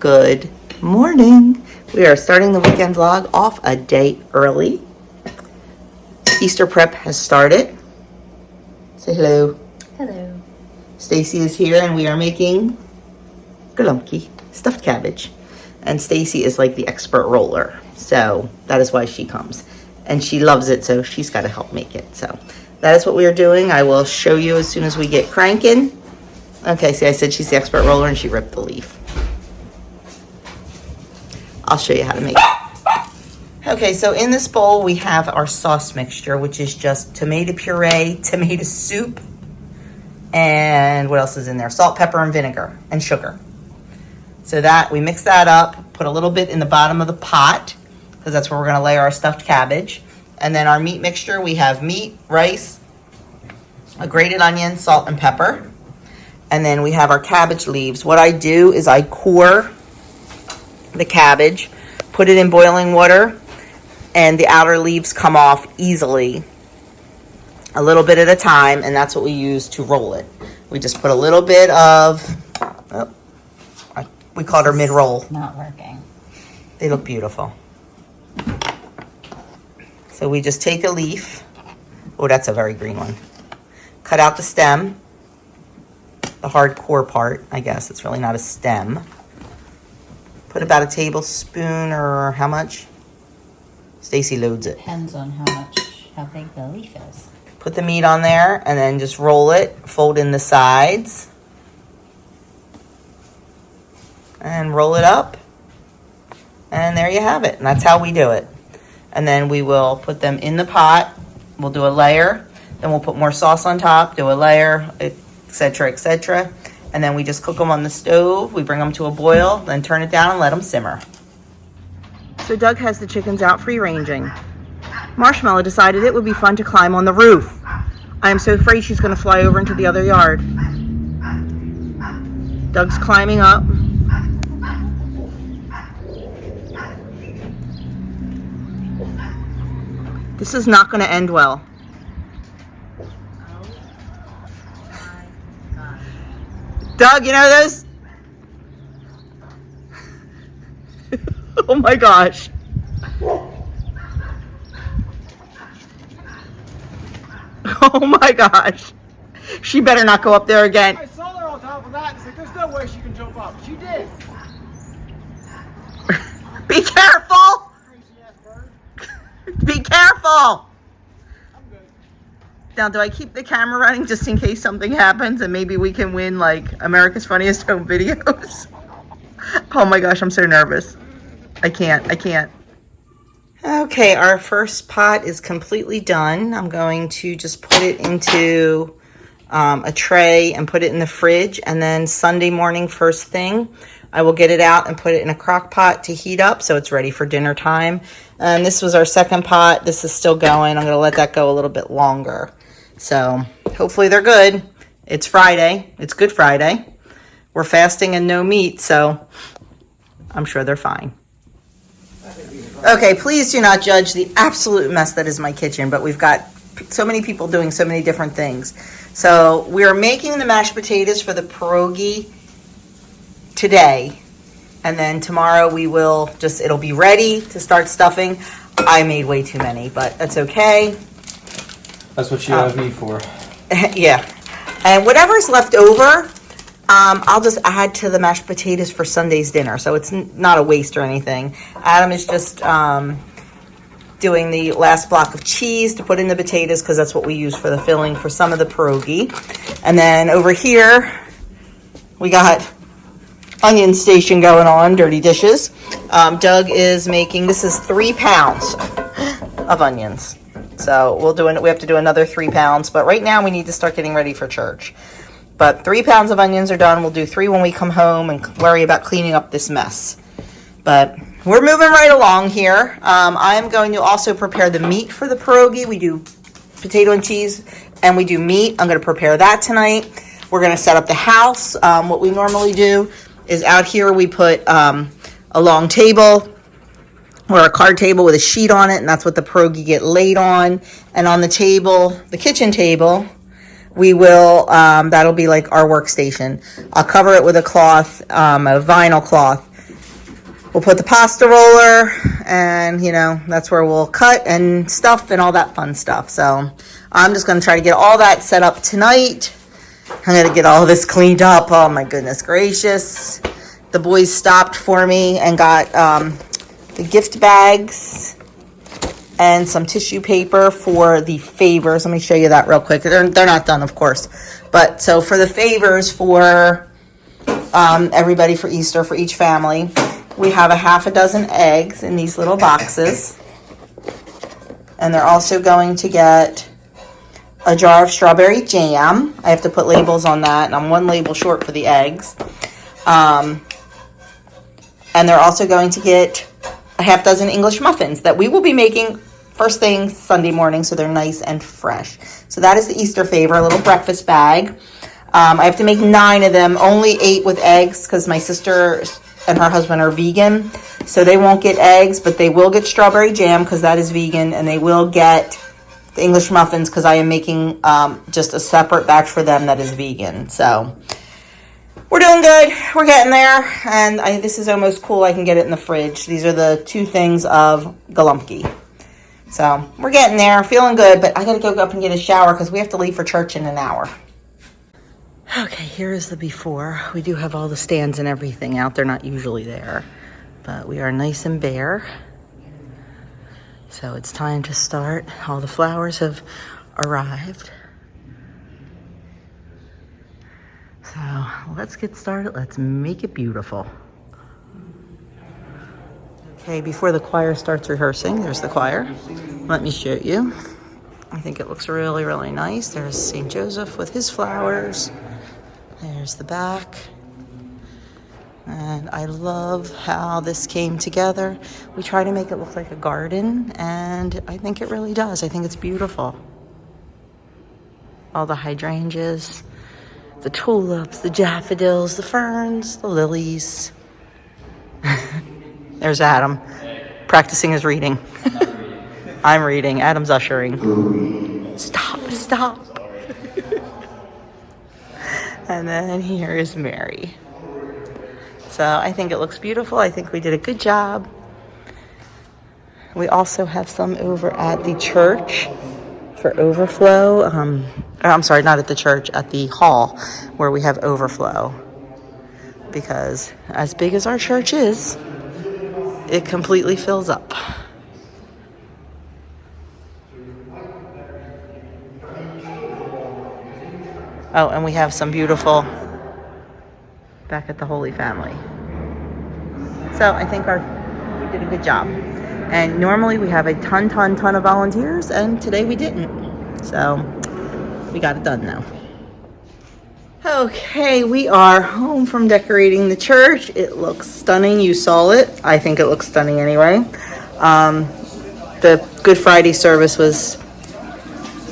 Good morning. We are starting the weekend vlog off a day early. Easter prep has started. Say hello. Hello. Stacy is here and we are making galumki, stuffed cabbage. And Stacy is like the expert roller. So that is why she comes. And she loves it, so she's got to help make it. So that is what we are doing. I will show you as soon as we get cranking. Okay, see, I said she's the expert roller and she ripped the leaf. I'll show you how to make it. Okay, so in this bowl we have our sauce mixture, which is just tomato puree, tomato soup, and what else is in there? Salt, pepper, and vinegar, and sugar. So that, we mix that up, put a little bit in the bottom of the pot, because that's where we're gonna lay our stuffed cabbage. And then our meat mixture, we have meat, rice, a grated onion, salt, and pepper. And then we have our cabbage leaves. What I do is I core the cabbage, put it in boiling water, and the outer leaves come off easily, a little bit at a time, and that's what we use to roll it. We just put a little bit of, we called her mid-roll. Not working. They look beautiful. So we just take a leaf. Oh, that's a very green one. Cut out the stem, the hard core part, I guess. It's really not a stem. Put about a tablespoon, or how much? Stacy loads it. Depends on how big the leaf is. Put the meat on there and then just roll it, fold in the sides. And roll it up. And there you have it. And that's how we do it. And then we will put them in the pot. We'll do a layer. Then we'll put more sauce on top, do a layer, etc., etc. And then we just cook them on the stove. We bring them to a boil, then turn it down and let them simmer. So Doug has the chickens out free ranging. Marshmallow decided it would be fun to climb on the roof. I am so afraid she's going to fly over into the other yard. Doug's climbing up. This is not going to end well. Doug, you know those? Oh my gosh. Oh my gosh. She better not go up there again. I saw her on top of that and said, there's no way she can jump up. She did. Be careful. Crazy ass bird. Be careful. I'm good. Now, do I keep the camera running just in case something happens and maybe we can win like America's Funniest Home Videos? Oh my gosh, I'm so nervous. I can't. Okay, our first pot is completely done. I'm going to just put it into a tray and put it in the fridge. And then Sunday morning, first thing, I will get it out and put it in a crock pot to heat up so it's ready for dinner time. And this was our second pot. This is still going. I'm going to let that go a little bit longer. So hopefully they're good. It's Friday. It's Good Friday. We're fasting and no meat, so I'm sure they're fine. Okay, please do not judge the absolute mess that is my kitchen, but we've got so many people doing so many different things. So we're making the mashed potatoes for the pierogi today, and then tomorrow we will it'll be ready to start stuffing. I made way too many, but that's okay. That's what you have me for. Yeah, and whatever's left over, I'll just add to the mashed potatoes for Sunday's dinner, so it's not a waste or anything. Adam is just doing the last block of cheese to put in the potatoes because that's what we use for the filling for some of the pierogi. And then over here, we got onion station going on, dirty dishes. Doug is making, this is 3 pounds of onions. So we have to do another 3 pounds, but right now we need to start getting ready for church. But 3 pounds of onions are done. We'll do 3 when we come home and worry about cleaning up this mess. But we're moving right along here. I am going to also prepare the meat for the pierogi. We do potato and cheese, and we do meat. I'm going to prepare that tonight. We're going to set up the house. What we normally do is out here we put a long table or a card table with a sheet on it, and that's what the pierogi get laid on. And on the table, the kitchen table, we will, that'll be like our workstation. I'll cover it with a cloth, a vinyl cloth, we'll put the pasta roller, and you know, that's where we'll cut and stuff and all that fun stuff. So I'm just going to try to get all that set up tonight. I'm going to get all this cleaned up. Oh my goodness gracious. The boys stopped for me and got the gift bags and some tissue paper for the favors. Let me show you that real quick. They're not done, of course. But so for the favors for everybody for Easter, for each family, we have a half a dozen eggs in these little boxes. And they're also going to get a jar of strawberry jam. I have to put labels on that, and I'm one label short for the eggs. And they're also going to get a half dozen English muffins that we will be making first thing Sunday morning, so they're nice and fresh. So that is the Easter favor, a little breakfast bag. I have to make 9 of them, only 8 with eggs, because my sister and her husband are vegan, so they won't get eggs, but they will get strawberry jam, because that is vegan, and they will get the English muffins, because I am making just a separate batch for them that is vegan. So we're doing good. We're getting there. And this is almost cool. I can get it in the fridge. These are the 2 things of Galumpki. So we're getting there. Feeling good. But I got to go up and get a shower because we have to leave for church in an hour. Okay, here is the before. We do have all the stands and everything out. They're not usually there. But we are nice and bare. So it's time to start. All the flowers have arrived. So let's get started. Let's make it beautiful. Okay, before the choir starts rehearsing, there's the choir. Let me show you. I think it looks really, really nice. There's St. Joseph with his flowers. There's the back. And I love how this came together. We try to make it look like a garden, and I think it really does. I think it's beautiful. All the hydrangeas, the tulips, the daffodils, the ferns, the lilies. There's Adam, practicing his reading. I'm reading. Adam's ushering. Stop. And then here is Mary. So I think it looks beautiful. I think we did a good job. We also have some over at the church for overflow. I'm sorry, not at the church, at the hall where we have overflow. Because as big as our church is, it completely fills up. Oh, and we have some beautiful back at the Holy Family. So I think we did a good job. And normally we have a ton of volunteers, and today we didn't. So we got it done now. Okay, we are home from decorating the church. It looks stunning. You saw it. I think it looks stunning anyway. The Good Friday service was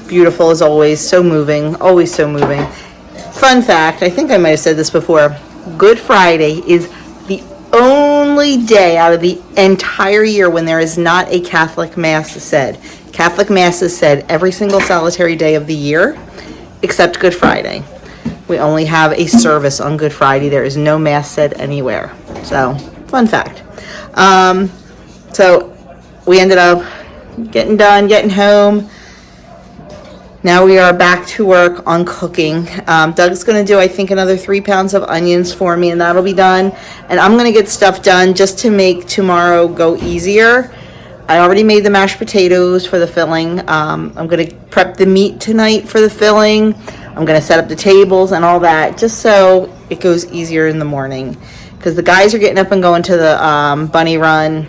beautiful as always. So moving. Always so moving. Fun fact, I think I might have said this before. Good Friday is the only day out of the entire year when there is not a Catholic Mass said. Catholic Mass is said every single solitary day of the year, except Good Friday. We only have a service on Good Friday. There is no Mass said anywhere. So, fun fact. So, we ended up getting done, getting home. Now we are back to work on cooking. Doug's going to do, I think, another 3 pounds of onions for me, and that'll be done. And I'm going to get stuff done just to make tomorrow go easier. I already made the mashed potatoes for the filling. I'm going to prep the meat tonight for the filling. I'm going to set up the tables and all that, just so it goes easier in the morning. Because the guys are getting up and going to the bunny run,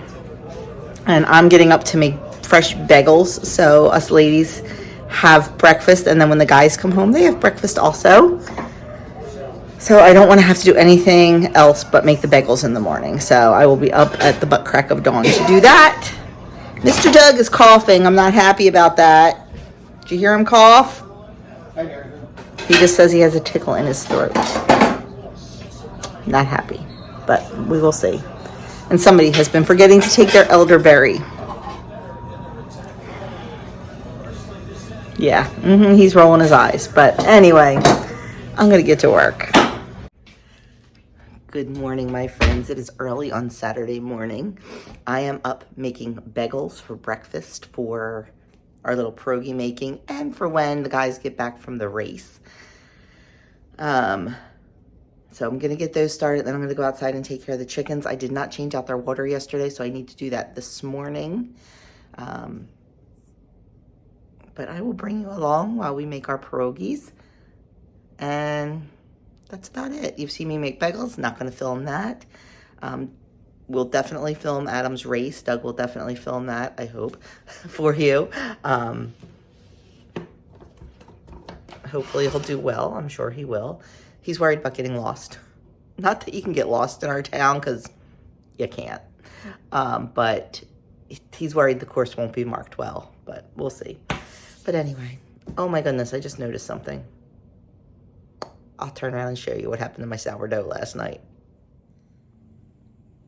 and I'm getting up to make fresh bagels. So us ladies have breakfast, and then when the guys come home, they have breakfast also. So I don't want to have to do anything else but make the bagels in the morning. So I will be up at the butt crack of dawn to do that. Mr. Doug is coughing. I'm not happy about that. Did you hear him cough? He just says he has a tickle in his throat. Not happy, but we will see. And somebody has been forgetting to take their elderberry. Yeah, he's rolling his eyes. But anyway, I'm going to get to work. Good morning, my friends. It is early on Saturday morning. I am up making bagels for breakfast for our little pierogi making and for when the guys get back from the race. So I'm going to get those started. Then I'm going to go outside and take care of the chickens. I did not change out their water yesterday, so I need to do that this morning. But I will bring you along while we make our pierogies. And that's about it. You've seen me make bagels. Not going to film that. We'll definitely film Adam's race. Doug will definitely film that, I hope, for you. Hopefully he'll do well. I'm sure he will. He's worried about getting lost. Not that you can get lost in our town, because you can't. But he's worried the course won't be marked well. But we'll see. But anyway. Oh my goodness, I just noticed something. I'll turn around and show you what happened to my sourdough last night.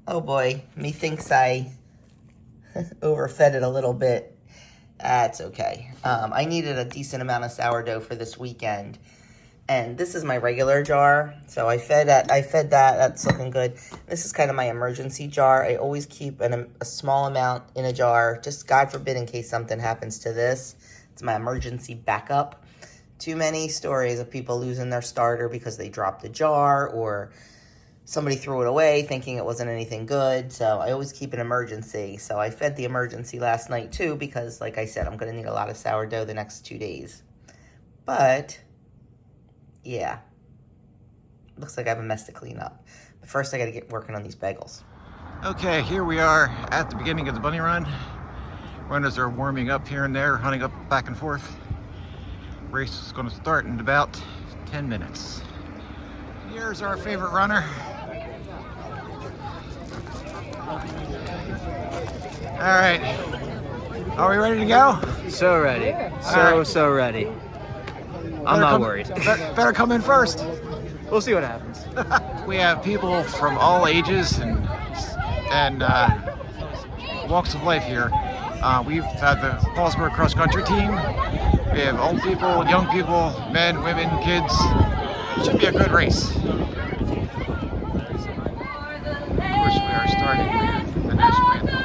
Oh boy, methinks I overfed it a little bit. That's okay. I needed a decent amount of sourdough for this weekend. And this is my regular jar. So I fed that. That's looking good. This is kind of my emergency jar. I always keep a small amount in a jar, just God forbid in case something happens to this. It's my emergency backup. Too many stories of people losing their starter because they dropped the jar or somebody threw it away thinking it wasn't anything good. So I always keep an emergency. So I fed the emergency last night too because, like I said, I'm going to need a lot of sourdough the next 2 days. But, yeah. Looks like I have a mess to clean up. But first I got to get working on these bagels. Okay, here we are at the beginning of the bunny run. Runners are warming up here and there, running up back and forth. Race is going to start in about 10 minutes. Here's our favorite runner. All right, are we ready to go? So ready. So ready. I'm not worried. Better come in first. We'll see what happens. We have people from all ages and walks of life here. We've had the Paulsburg cross country team. We have old people, young people, men, women, kids. It should be a good race. Of course, we are starting with the national anthem.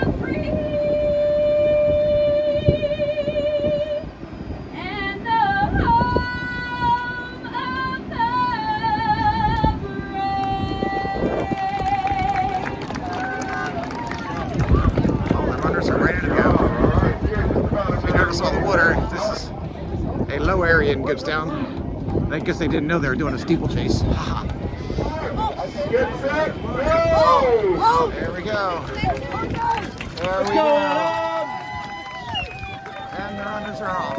All the runners are ready to go. If you notice all the water, this is a low area in Gibbstown. I guess they didn't know they were doing a steeplechase. There we go. There we go. And the runners are off.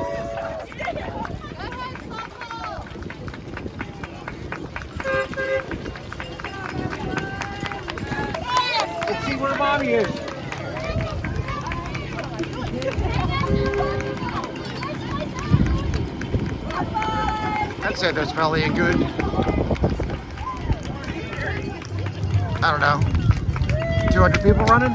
Let's see where Mommy is. That's it, that's probably a good, I don't know, 200 people running?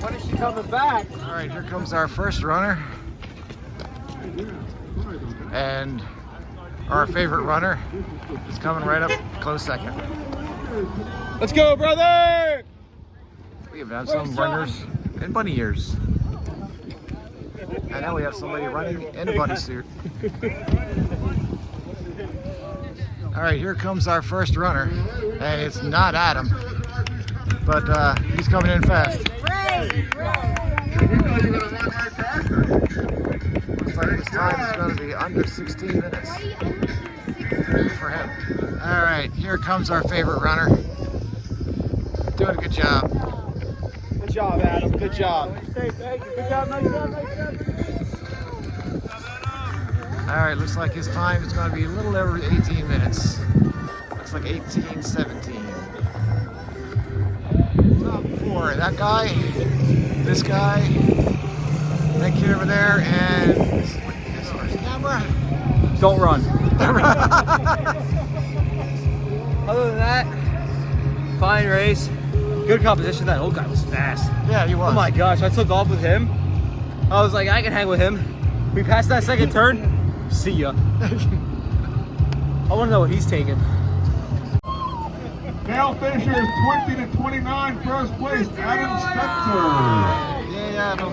When is she coming back? All right, here comes our first runner. And our favorite runner is coming right up close second. Let's go, brother! We have had some runners in bunny ears. And now we have somebody running in a bunny suit. All right, here comes our first runner. And it's not Adam, but he's coming in fast. Looks like his time is going to be under 16 minutes. Good for him. All right, here comes our favorite runner. Doing a good job. Good job, Adam. Good job. Good job, nice job. All right, looks like his time is going to be a little over 18 minutes. Looks like 18:17. Top four, that guy, this guy, that kid over there, and this first camera. Don't run. Other than that, fine race. Good competition. That old guy was fast. Yeah, he was. Oh my gosh, I took off with him. I was like, I can hang with him. We passed that second turn. See ya. I want to know what he's taking. Dale Fisher is 20 to 29, first place. Adam Spencer. Yeah, Adam.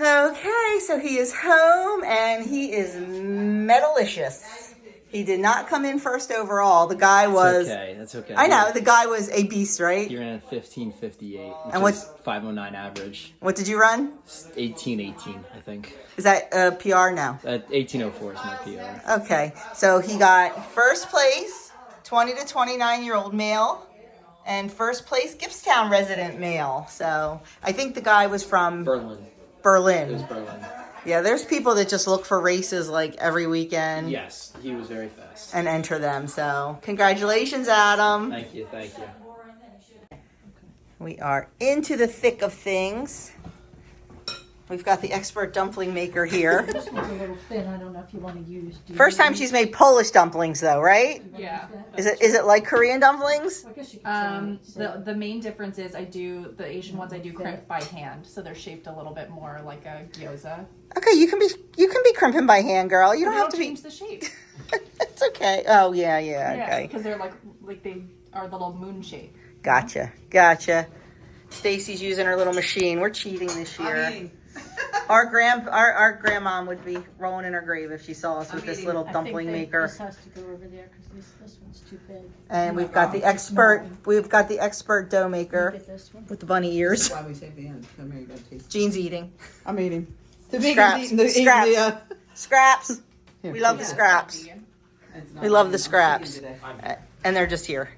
Okay, so he is home and he is medalicious. He did not come in first overall. The guy was. That's okay. That's okay. I know the guy was a beast, right? You ran a 15:58, which And is 5:09 average. What did you run? 18:18, I think. Is that a PR now? 18:04 is my PR. Okay, so he got first place, 20 to 29-year-old male, and first place Gibbstown resident male. So I think the guy was from Berlin. Berlin. It was Berlin. Yeah, there's people that just look for races like every weekend. Yes, he was very fast. And enter them. So congratulations, Adam. Thank you. Thank you. We are into the thick of things. We've got the expert dumpling maker here. This one's a little thin. I don't know if you want to use. First time she's made Polish dumplings, though, right? Yeah. Is it like Korean dumplings? I guess you can The main difference is the Asian ones I do crimp by hand, so they're shaped a little bit more like a gyoza. Okay, you can be crimping by hand, girl. You don't have to be. Change the shape. It's okay. Oh yeah, okay. because they're like they are the little moon shape. Gotcha. Stacy's using her little machine. We're cheating this year. Our grandma would be rolling in her grave if she saw us with this little dumpling maker. This has to go over there because this one's too big. And we've got the expert dough maker Get this one. with the bunny ears. Why we say vegan? Come here, you gotta taste. Jean's eating. I'm eating. The Scraps. Scraps. Scraps. Here, We love the scraps. it's not We love the vegan. I'm scraps. vegan today. And they're just here.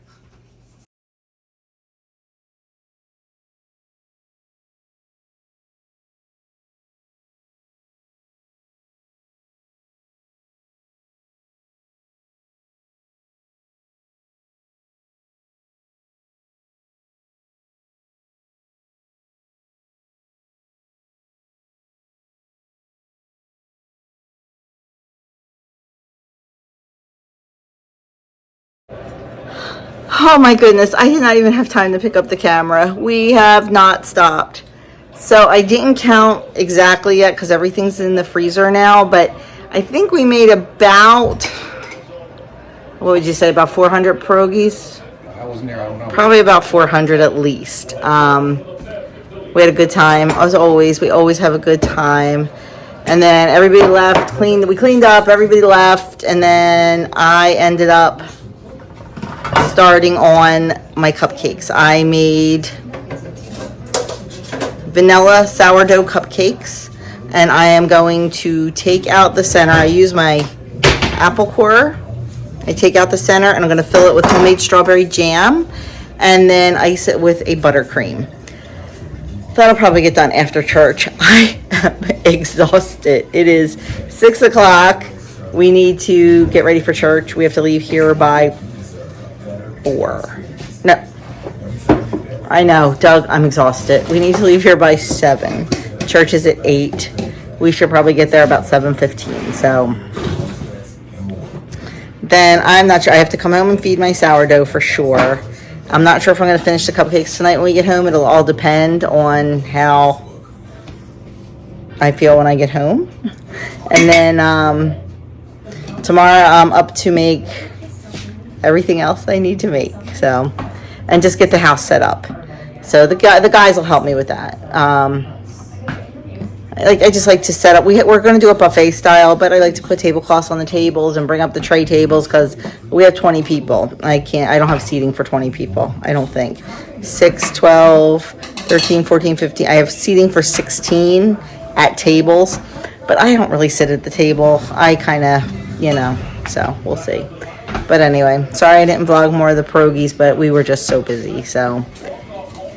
Oh my goodness, I did not even have time to pick up the camera. We have not stopped. So I didn't count exactly yet because everything's in the freezer now, but I think we made about, what would you say, about 400 pierogies? I wasn't there, I don't know. Probably about 400 at least. We had a good time, as always. We always have a good time. And then everybody left, we cleaned up, everybody left, and then I ended up starting on my cupcakes. I made vanilla sourdough cupcakes, and I am going to take out the center. I use my apple core. I take out the center and I'm going to fill it with homemade strawberry jam and then ice it with a buttercream. That'll probably get done after church. I am exhausted. It is 6 o'clock. We need to get ready for church. We have to leave here by 4. No. I know, Doug, I'm exhausted. We need to leave here by 7. Church is at 8. We should probably get there about 7:15. So then I'm not sure. I have to come home and feed my sourdough for sure. I'm not sure if I'm going to finish the cupcakes tonight when we get home. It'll all depend on how I feel when I get home. And then tomorrow I'm up to make everything else I need to make. So, and just get the house set up. So the guys will help me with that. I just like to set up. We're going to do a buffet style, but I like to put tablecloths on the tables and bring up the tray tables because we have 20 people. I don't have seating for 20 people, I don't think. 6, 12, 13, 14, 15. I have seating for 16 at tables, but I don't really sit at the table. I kind of, so we'll see. But anyway, sorry I didn't vlog more of the pierogies, but we were just so busy, so.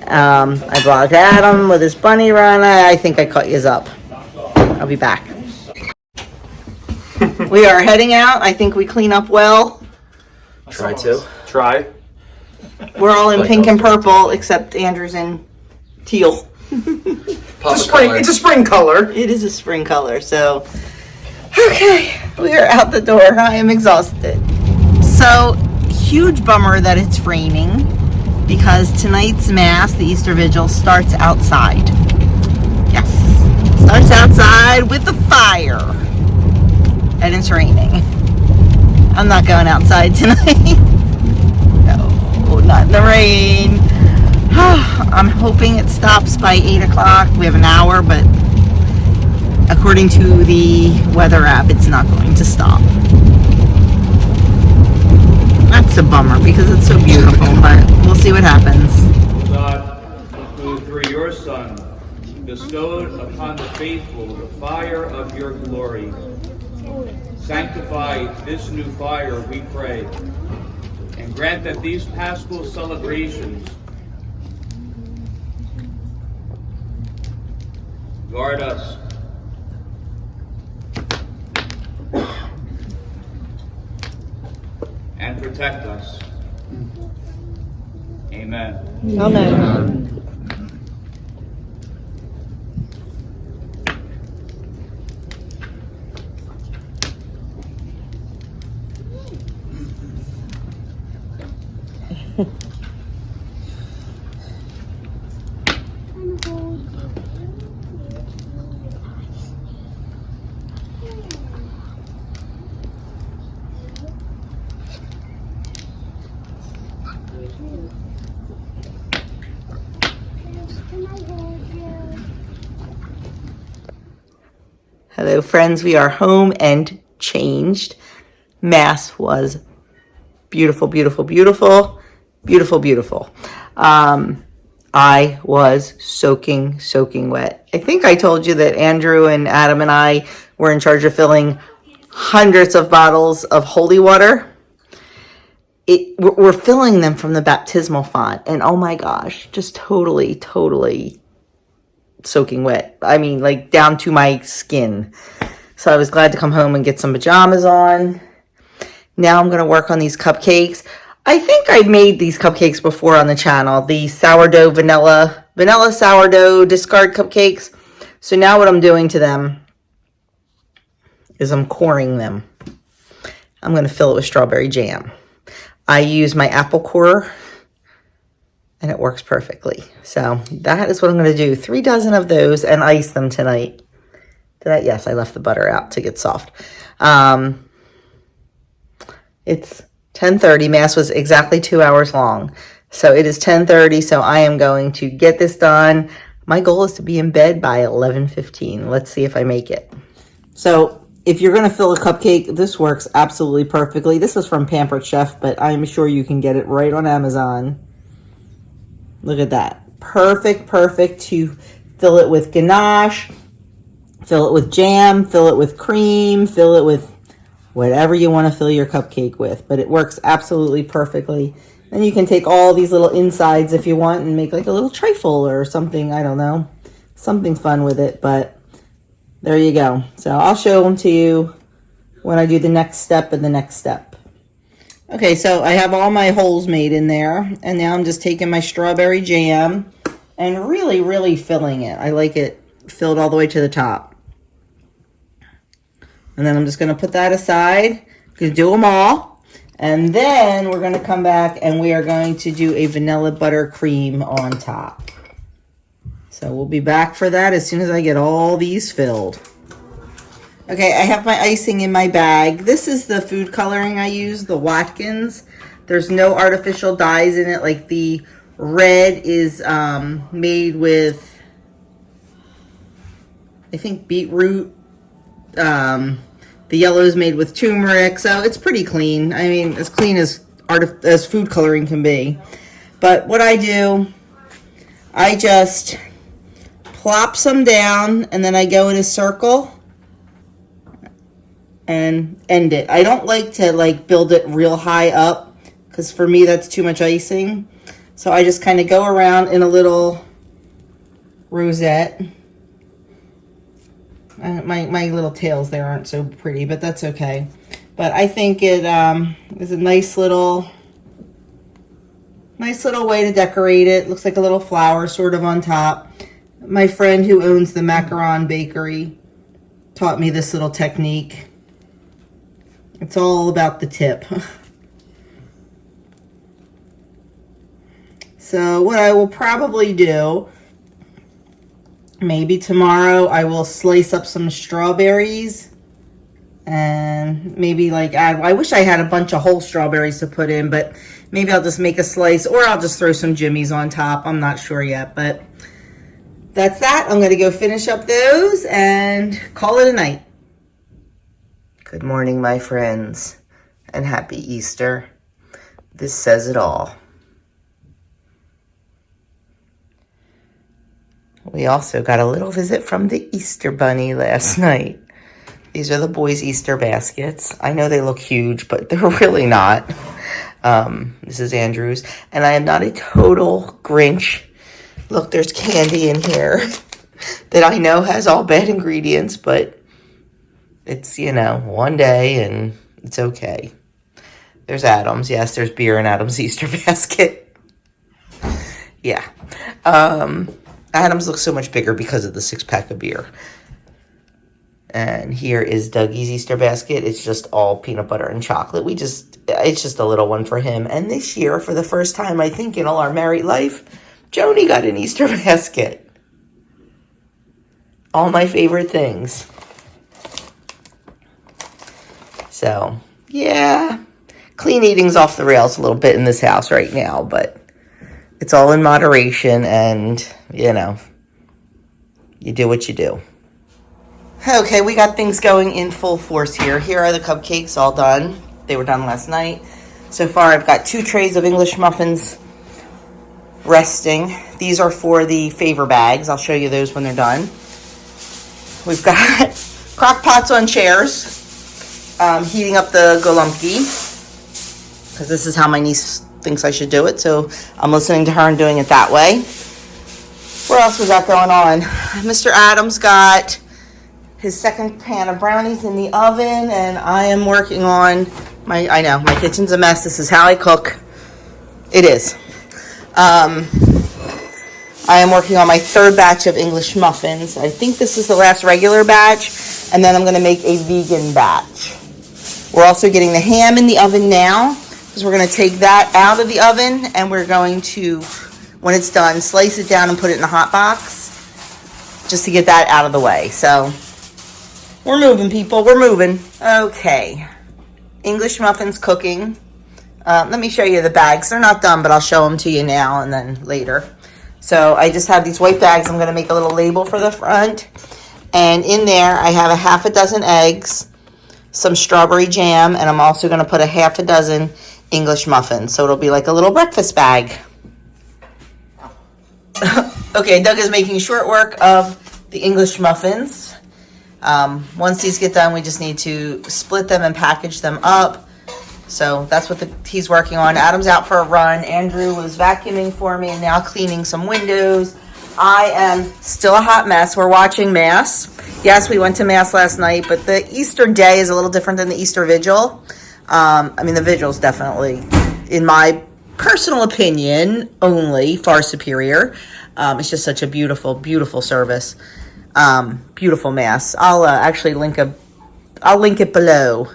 I vlogged Adam with his bunny run. I think I caught yous up. I'll be back. We are heading out. I think we clean up well. Try to. Try. We're all in pink and purple, except Andrew's in teal. It's a spring color. It is a spring color, so. Okay, we are out the door. I am exhausted. So, huge bummer that it's raining, because tonight's Mass, the Easter Vigil, starts outside. Yes, starts outside. outside with the fire. And it's raining. I'm not going outside tonight. No, not in the rain. I'm hoping it stops by 8 o'clock. We have an hour, but according to the weather app, it's not going to stop. That's a bummer because it's so beautiful, but we'll see what happens. God, who through your Son bestowed upon the faithful the fire of your glory, sanctify this new fire, we pray, and grant that these Paschal celebrations guard us and protect us. Amen. Amen. Hello, friends. We are home and changed. Mass was beautiful, beautiful, beautiful, beautiful, beautiful. I was soaking wet. I think I told you that Andrew and Adam and I were in charge of filling hundreds of bottles of holy water. We're filling them from the baptismal font, and oh my gosh, just totally soaking wet. I mean, like down to my skin. So I was glad to come home and get some pajamas on. Now I'm going to work on these cupcakes. I think I made these cupcakes before on the channel. The sourdough vanilla sourdough discard cupcakes. So now what I'm doing to them is I'm coring them. I'm going to fill it with strawberry jam. I use my apple core and it works perfectly. So that is what I'm going to do. 3 dozen of those and ice them tonight. Yes, I left the butter out to get soft. It's 10:30. Mass was exactly 2 hours long. So it is 10:30. So I am going to get this done. My goal is to be in bed by 11:15. Let's see if I make it. So if you're going to fill a cupcake, this works absolutely perfectly. This is from Pampered Chef, but I'm sure you can get it right on Amazon. Look at that. Perfect to fill it with ganache, fill it with jam, fill it with cream, fill it with whatever you want to fill your cupcake with. But it works absolutely perfectly. And you can take all these little insides if you want and make like a little trifle or something. I don't know. Something fun with it, but there you go. So I'll show them to you when I do the next step and the next step. Okay, so I have all my holes made in there. And now I'm just taking my strawberry jam and really filling it. I like it filled all the way to the top. And then I'm just going to put that aside. I'm going to do them all. And then we're going to come back and we are going to do a vanilla buttercream on top. So we'll be back for that as soon as I get all these filled. Okay, I have my icing in my bag. This is the food coloring I use, the Watkins. There's no artificial dyes in it. Like the red is made with, I think, beetroot. The yellow is made with turmeric. So it's pretty clean. I mean, as clean as food coloring can be. But what I do, I just plop some down and then I go in a circle and end it. I don't like to build it real high up because for me that's too much icing. So I just kind of go around in a little rosette. My little tails there aren't so pretty, but that's okay. But I think it is a nice little way to decorate it. Looks like a little flower sort of on top. My friend who owns the Macaron Bakery taught me this little technique. It's all about the tip. So what I will probably do maybe tomorrow I will slice up some strawberries and maybe like add, I wish I had a bunch of whole strawberries to put in, but maybe I'll just make a slice or I'll just throw some jimmies on top. I'm not sure yet, but that's that. I'm going to go finish up those and call it a night. Good morning, my friends, and happy Easter. This says it all. We also got a little visit from the Easter Bunny last night. These are the boys' Easter baskets. I know they look huge, but they're really not. This is Andrew's. And I am not a total Grinch. Look, there's candy in here that I know has all bad ingredients, but it's, you know, one day and it's okay. There's Adam's. Yes, there's beer in Adam's Easter basket. Yeah. Adam's looks so much bigger because of the 6-pack of beer. And here is Dougie's Easter basket. It's just all peanut butter and chocolate. It's just a little one for him. And this year, for the first time, I think, in all our married life, Joni got an Easter basket. All my favorite things. So, yeah. Clean eating's off the rails a little bit in this house right now, but it's all in moderation and, you know, you do what you do. Okay, we got things going in full force here. Here are the cupcakes all done. They were done last night. So far, I've got 2 trays of English muffins resting. These are for the favor bags. I'll show you those when they're done. We've got crock pots on chairs. Heating up the golumki, because this is how my niece thinks I should do it, so I'm listening to her and doing it that way. What else we got going on? Mr. Adams got his second pan of brownies in the oven, and I am working on I know, my kitchen's a mess. This is how I cook. It is. I am working on my 3rd batch of English muffins. I think this is the last regular batch, and then I'm going to make a vegan batch. We're also getting the ham in the oven now, because we're going to take that out of the oven, and we're going to, when it's done, slice it down and put it in a hot box, just to get that out of the way. So, we're moving, people. We're moving. Okay. English muffins cooking. Let me show you the bags. They're not done, but I'll show them to you now and then later. So, I just have these white bags. I'm going to make a little label for the front. And in there, I have a half a dozen eggs, some strawberry jam, and I'm also going to put a half a dozen English muffins. So it'll be like a little breakfast bag. Okay, Doug is making short work of the English muffins. Once these get done, we just need to split them and package them up. So that's what he's working on. Adam's out for a run. Andrew was vacuuming for me and now cleaning some windows. I am still a hot mess. We're watching Mass. Yes, we went to Mass last night, but the Easter day is a little different than the Easter Vigil. The Vigil's definitely, in my personal opinion, only far superior. It's just such a beautiful, beautiful service. Beautiful Mass. I'll actually link it below,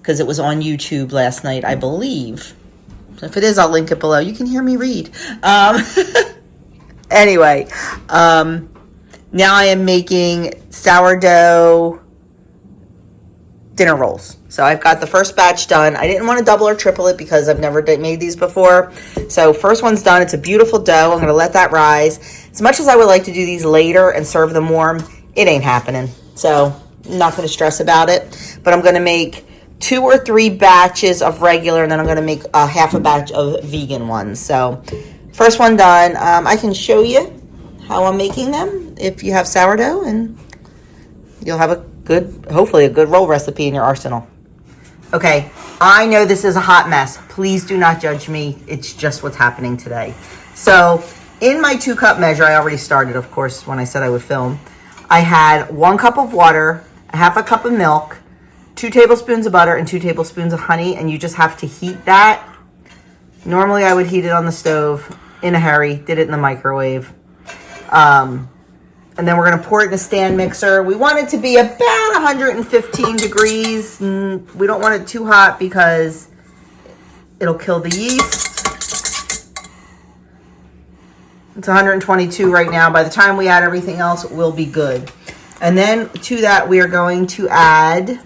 because it was on YouTube last night, I believe. If it is, I'll link it below. You can hear me read. Anyway, now I am making sourdough dinner rolls. So I've got the first batch done. I didn't want to double or triple it because I've never made these before. So first one's done. It's a beautiful dough. I'm going to let that rise. As much as I would like to do these later and serve them warm, it ain't happening. So I'm not going to stress about it. But I'm going to make 2 or 3 batches of regular, and then I'm going to make a half a batch of vegan ones. So first one done. I can show you how I'm making them if you have sourdough, and you'll have hopefully a good roll recipe in your arsenal. Okay, I know this is a hot mess. Please do not judge me. It's just what's happening today. So in my 2-cup measure, I already started, of course, when I said I would film. I had 1 cup of water, a half a cup of milk, 2 tablespoons of butter, and 2 tablespoons of honey, and you just have to heat that. Normally, I would heat it on the stove in a hurry, did it in the microwave. And then we're going to pour it in a stand mixer. We want it to be about 115 degrees. We don't want it too hot because it'll kill the yeast. It's 122 right now. By the time we add everything else, we'll be good. And then to that, we are going to add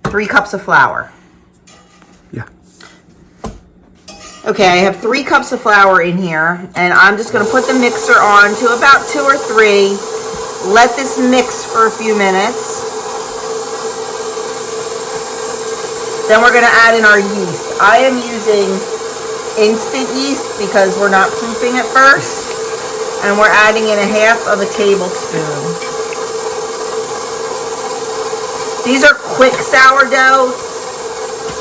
3 cups of flour. Yeah. Okay, I have 3 cups of flour in here, and I'm just going to put the mixer on to about 2 or 3. Let this mix for a few minutes. Then we're going to add in our yeast. I am using instant yeast because we're not proofing it first. And we're adding in 1/2 of a tablespoon. These are quick sourdough.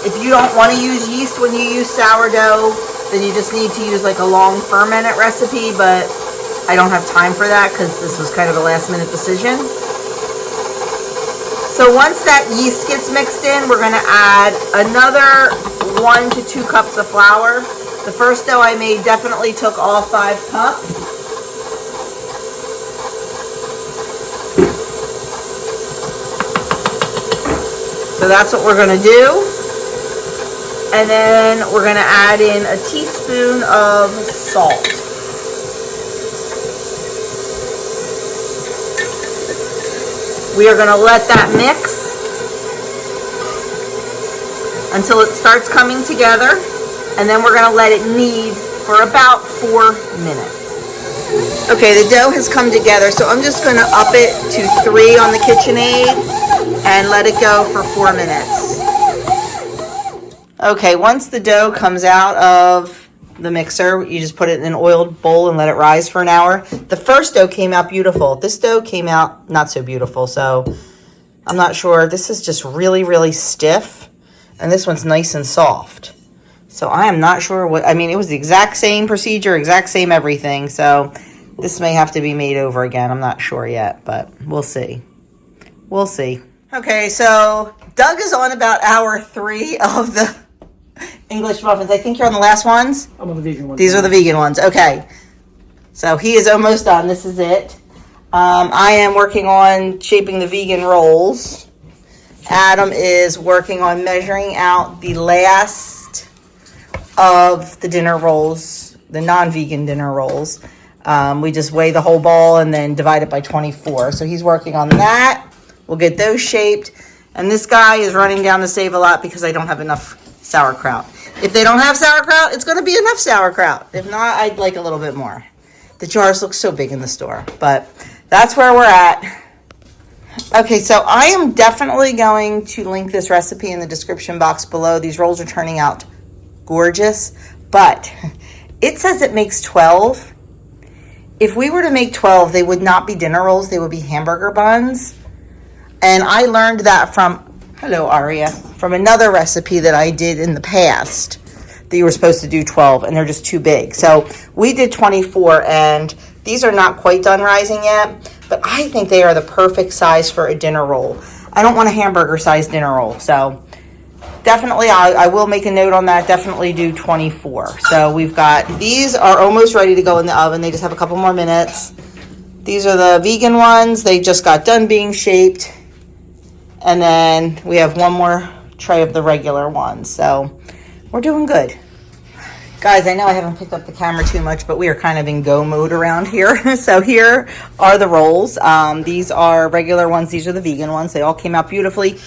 If you don't want to use yeast when you use sourdough, then you just need to use like a long fermented recipe, but I don't have time for that because this was kind of a last minute decision. So once that yeast gets mixed in, we're going to add another 1 to 2 cups of flour. The first dough I made definitely took all 5 cups. So that's what we're going to do. And then we're going to add in a teaspoon of salt. We are going to let that mix until it starts coming together, and then we're going to let it knead for about 4 minutes. Okay, the dough has come together, so I'm just going to up it to 3 on the KitchenAid and let it go for 4 minutes. Okay, once the dough comes out of the mixer, you just put it in an oiled bowl and let it rise for an hour. The first dough came out beautiful. This dough came out not so beautiful, so I'm not sure. This is just really, really stiff, and this one's nice and soft. So I am not sure what, I mean, it was the exact same procedure, exact same everything, so this may have to be made over again. I'm not sure yet, but we'll see. We'll see. Okay, so Doug is on about hour 3 of the English muffins. I think you're on the last ones? I'm on the vegan ones. These are the vegan ones. Okay. So he is almost done. This is it. I am working on shaping the vegan rolls. Adam is working on measuring out the last of the dinner rolls, the non-vegan dinner rolls. We just weigh the whole ball and then divide it by 24. So he's working on that. We'll get those shaped. And this guy is running down to Save a Lot because I don't have enough sauerkraut. If they don't have sauerkraut, it's going to be enough sauerkraut. If not, I'd like a little bit more. The jars look so big in the store, but that's where we're at. Okay, so I am definitely going to link this recipe in the description box below. These rolls are turning out gorgeous, but it says it makes 12. If we were to make 12, they would not be dinner rolls. They would be hamburger buns. And I learned that from, hello Aria, from another recipe that I did in the past, that you were supposed to do 12 and they're just too big. So we did 24 and these are not quite done rising yet, but I think they are the perfect size for a dinner roll. I don't want a hamburger sized dinner roll. So definitely I will make a note on that. Definitely do 24. So we've got, these are almost ready to go in the oven. They just have a couple more minutes. These are the vegan ones. They just got done being shaped. And then we have one more tray of the regular ones. So we're doing good. Guys, I know I haven't picked up the camera too much, but we are kind of in go mode around here. So here are the rolls. These are regular ones. These are the vegan ones. They all came out beautifully.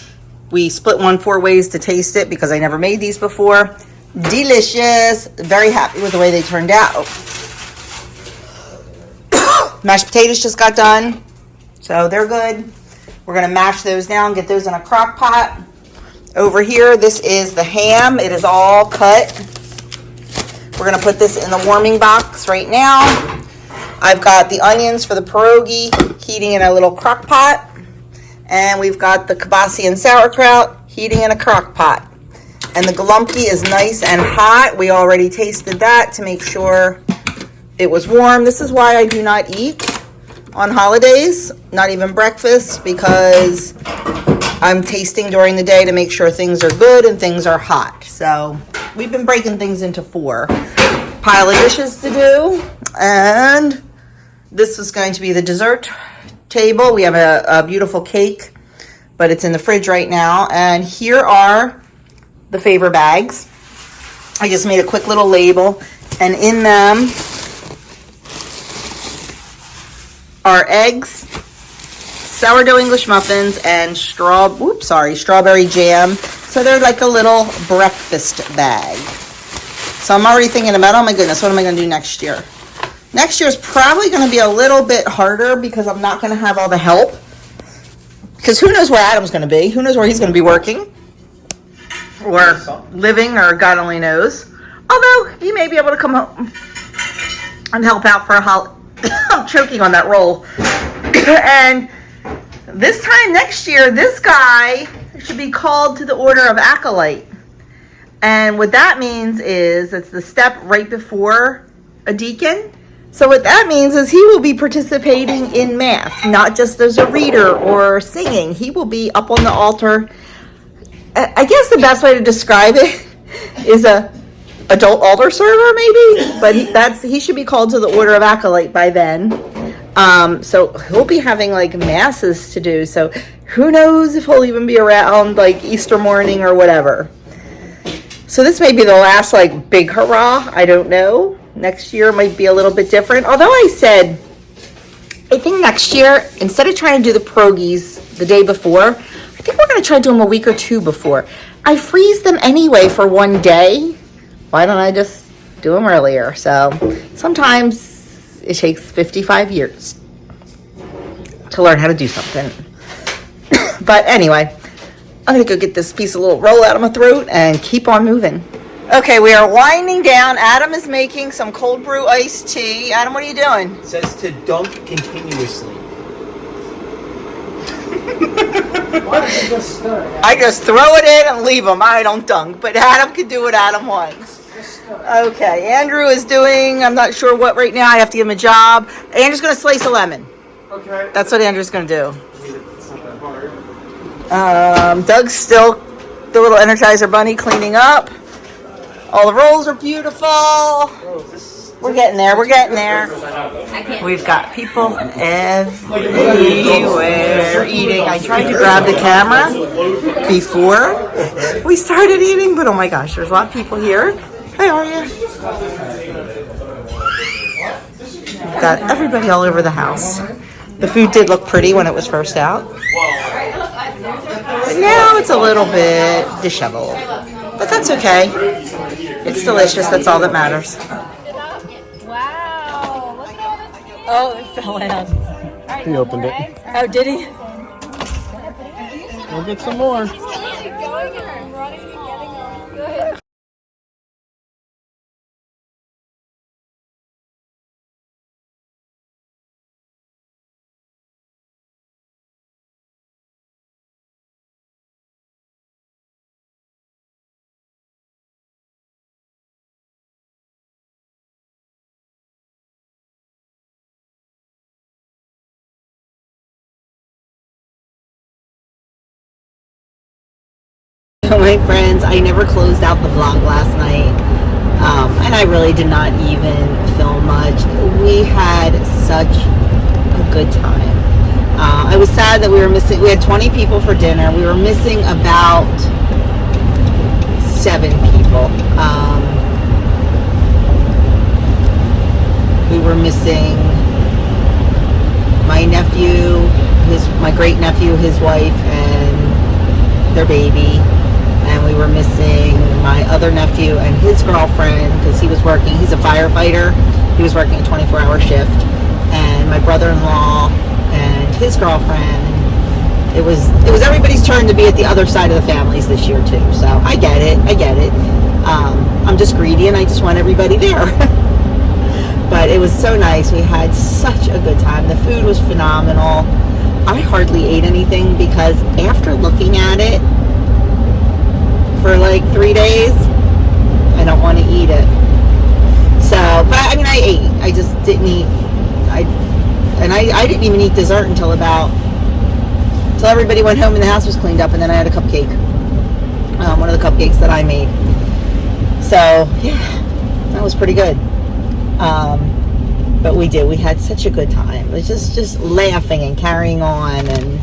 We split one 4 ways to taste it because I never made these before. Delicious. Very happy with the way they turned out. Mashed potatoes just got done. So they're good. We're going to mash those down, get those in a crock pot. Over here, this is the ham. It is all cut. We're going to put this in the warming box right now. I've got the onions for the pierogi heating in a little crock pot. And we've got the kielbasa and sauerkraut heating in a crock pot. And the galumpi is nice and hot. We already tasted that to make sure it was warm. This is why I do not eat on holidays, not even breakfast, because I'm tasting during the day to make sure things are good and things are hot. So we've been breaking things into 4. Pile of dishes to do, and this is going to be the dessert table. We have a beautiful cake, but it's in the fridge right now. And here are the favor bags. I just made a quick little label, and in them are eggs, sourdough English muffins, and strawberry jam. So they're like a little breakfast bag. So I'm already thinking about, oh my goodness, what am I going to do next year? Next year is probably going to be a little bit harder because I'm not going to have all the help. Because who knows where Adam's going to be? Who knows where he's going to be working? Or living, or God only knows. Although, he may be able to come home and help out for a holiday. I'm choking on that roll. And this time next year, this guy should be called to the order of acolyte. And what that means is it's the step right before a deacon. So what that means is he will be participating in Mass, not just as a reader or singing. He will be up on the altar. I guess the best way to describe it is a adult altar server, maybe. But he should be called to the order of acolyte by then. So he'll be having like masses to do. So who knows if he'll even be around like Easter morning or whatever. So this may be the last like big hurrah. I don't know. Next year might be a little bit different. Although I said, I think next year, instead of trying to do the pierogies the day before, I think we're going to try to do them a week or two before. I freeze them anyway for one day. Why don't I just do them earlier? So sometimes it takes 55 years to learn how to do something. But anyway, I'm going to go get this piece of little roll out of my throat and keep on moving. Okay, we are winding down. Adam is making some cold brew iced tea. Adam, what are you doing? It says to dunk continuously. Why don't you just stir? I just throw it in and leave them. I don't dunk, but Adam can do what Adam wants. Okay, Andrew is doing, I'm not sure what right now. I have to give him a job. Andrew's going to slice a lemon. Okay. That's what Andrew's going to do. It's not that hard. Doug's still the little Energizer bunny cleaning up. All the rolls are beautiful. We're getting there. We're getting there. We've got people everywhere eating. I tried to grab the camera before we started eating, but oh my gosh, there's a lot of people here. How are you? We've got everybody all over the house. The food did look pretty when it was first out. But now it's a little bit disheveled. But that's okay. It's delicious. That's all that matters. Wow, look at all this. Oh, it fell out. He opened it. Oh, did he? We'll get some more. My friends, I never closed out the vlog last night, and I really did not even film much. We had such a good time. I was sad that we had 20 people for dinner. We were missing about 7 people. We were missing my nephew, my great nephew, his wife, and their baby. And we were missing my other nephew and his girlfriend because he was working. He's a firefighter. He was working a 24-hour shift. And my brother-in-law and his girlfriend. It was everybody's turn to be at the other side of the families this year too. So I get it. I'm just greedy and I just want everybody there. But it was so nice. We had such a good time. The food was phenomenal. I hardly ate anything because after looking at it for like 3 days, I don't want to eat it. So, but I mean, I ate. I just didn't eat. I didn't even eat dessert until everybody went home and the house was cleaned up, and then I had a cupcake. One of the cupcakes that I made. So, yeah, that was pretty good. But we had such a good time. It was just laughing and carrying on and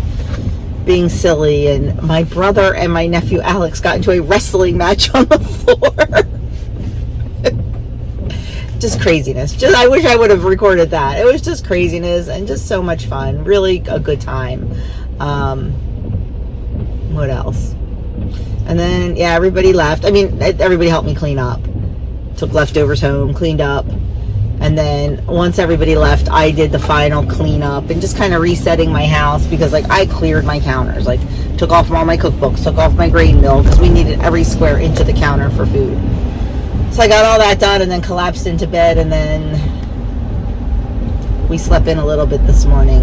being silly. And my brother and my nephew Alex got into a wrestling match on the floor. Just just craziness. Just I wish I would have recorded that. It was just craziness and just so much fun. Really a good time. What else? And then, yeah, everybody left. I mean, everybody helped me clean up. Took leftovers home, cleaned up. And then once everybody left, I did the final cleanup and just kind of resetting my house because, like, I cleared my counters. Like, took off all my cookbooks, took off my grain mill because we needed every square inch of the counter for food. So I got all that done and then collapsed into bed, and then we slept in a little bit this morning,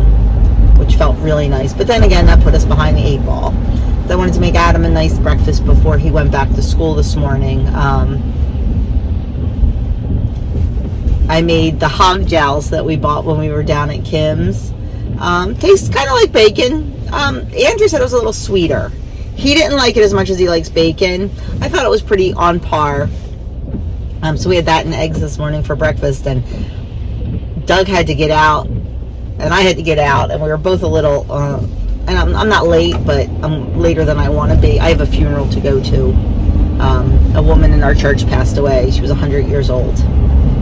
which felt really nice. But then again, that put us behind the 8 ball. So I wanted to make Adam a nice breakfast before he went back to school this morning. I made the hog jowls that we bought when we were down at Kim's. Tastes kind of like bacon. Andrew said it was a little sweeter. He didn't like it as much as he likes bacon. I thought it was pretty on par. So we had that and eggs this morning for breakfast, and Doug had to get out and I had to get out, and we were both a little and I'm not late, but I'm later than I want to be. I have a funeral to go to. A woman in our church passed away. She was 100 years old.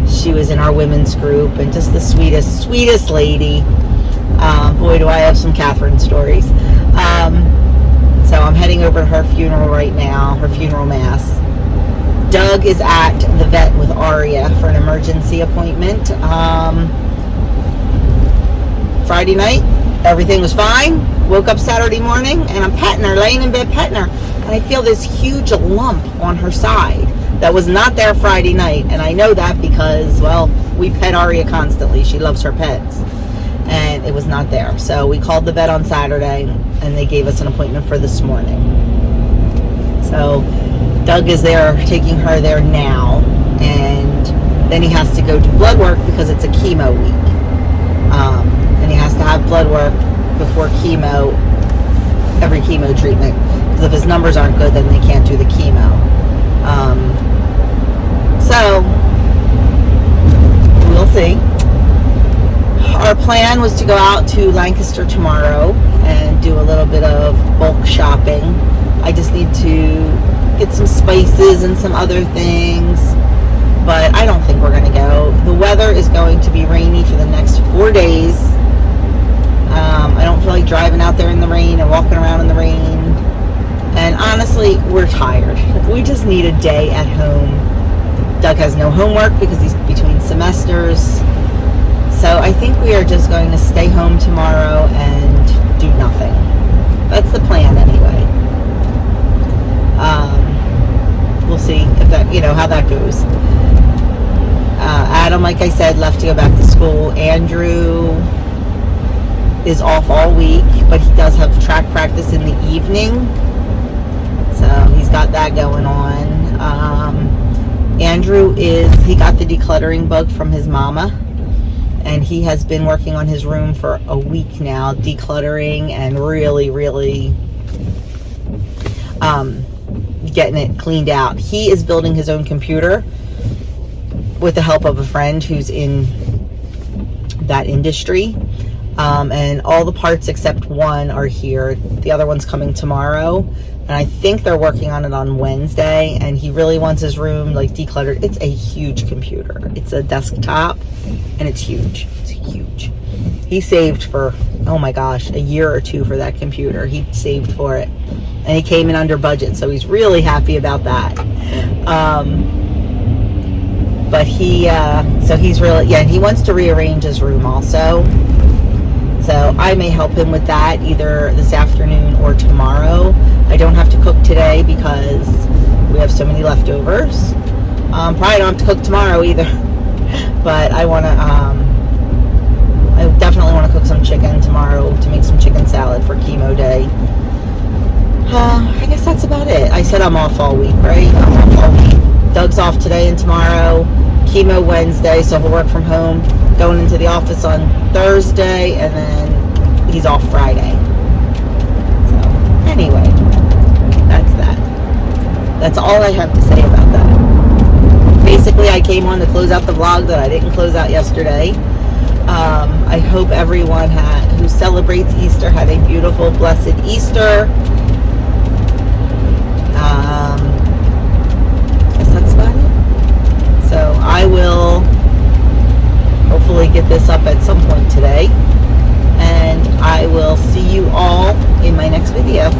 She was in our women's group and just the sweetest lady. Boy, do I have some Catherine stories. So I'm heading over to her funeral right now, her funeral mass. Doug is at the vet with Aria for an emergency appointment. Friday night, everything was fine. Woke up Saturday morning and I'm petting her, laying in bed petting her. And I feel this huge lump on her side that was not there Friday night. And I know that because, well, we pet Aria constantly. She loves her pets. And it was not there. So we called the vet on Saturday and they gave us an appointment for this morning. So Doug is there, taking her there now. And then he has to go do blood work because it's a chemo week. And he has to have blood work before chemo, every chemo treatment. Because if his numbers aren't good, then they can't do the chemo. So we'll see. Our plan was to go out to Lancaster tomorrow and do a little bit of bulk shopping. I just need to get some spices and some other things, but I don't think we're going to go. The weather is going to be rainy for the next 4 days. I don't feel like driving out there in the rain and walking around in the rain. And honestly, we're tired. We just need a day at home. Doug has no homework because he's between semesters. So I think we are just going to stay home tomorrow and do nothing. That's the plan anyway. We'll see if that, how that goes. Adam, like I said, left to go back to school. Andrew is off all week, but he does have track practice in the evening. So he's got that going on. Andrew he got the decluttering bug from his mama. And he has been working on his room for a week now, decluttering and really, really getting it cleaned out. He is building his own computer with the help of a friend who's in that industry. And all the parts except one are here. The other one's coming tomorrow. And I think they're working on it on Wednesday. And he really wants his room like decluttered. It's a huge computer. It's a desktop and it's huge. It's huge. He saved for, oh my gosh, a year or two for that computer. He saved for it. And he came in under budget. So he's really happy about that. But so he's really, he wants to rearrange his room also. So I may help him with that either this afternoon or tomorrow. I don't have to cook today because we have so many leftovers. Probably don't have to cook tomorrow either. But I definitely want to cook some chicken tomorrow to make some chicken salad for chemo day. I guess that's about it. I said I'm off all week, right? I'm off all week. Doug's off today and tomorrow. Chemo Wednesday, so he'll work from home. Going into the office on Thursday, and then he's off Friday. So, anyway, that's that. That's all I have to say about that. Basically, I came on to close out the vlog that I didn't close out yesterday. I hope everyone who celebrates Easter had a beautiful, blessed Easter. I guess that's about it. So I will get this up at some point today. And I will see you all in my next video.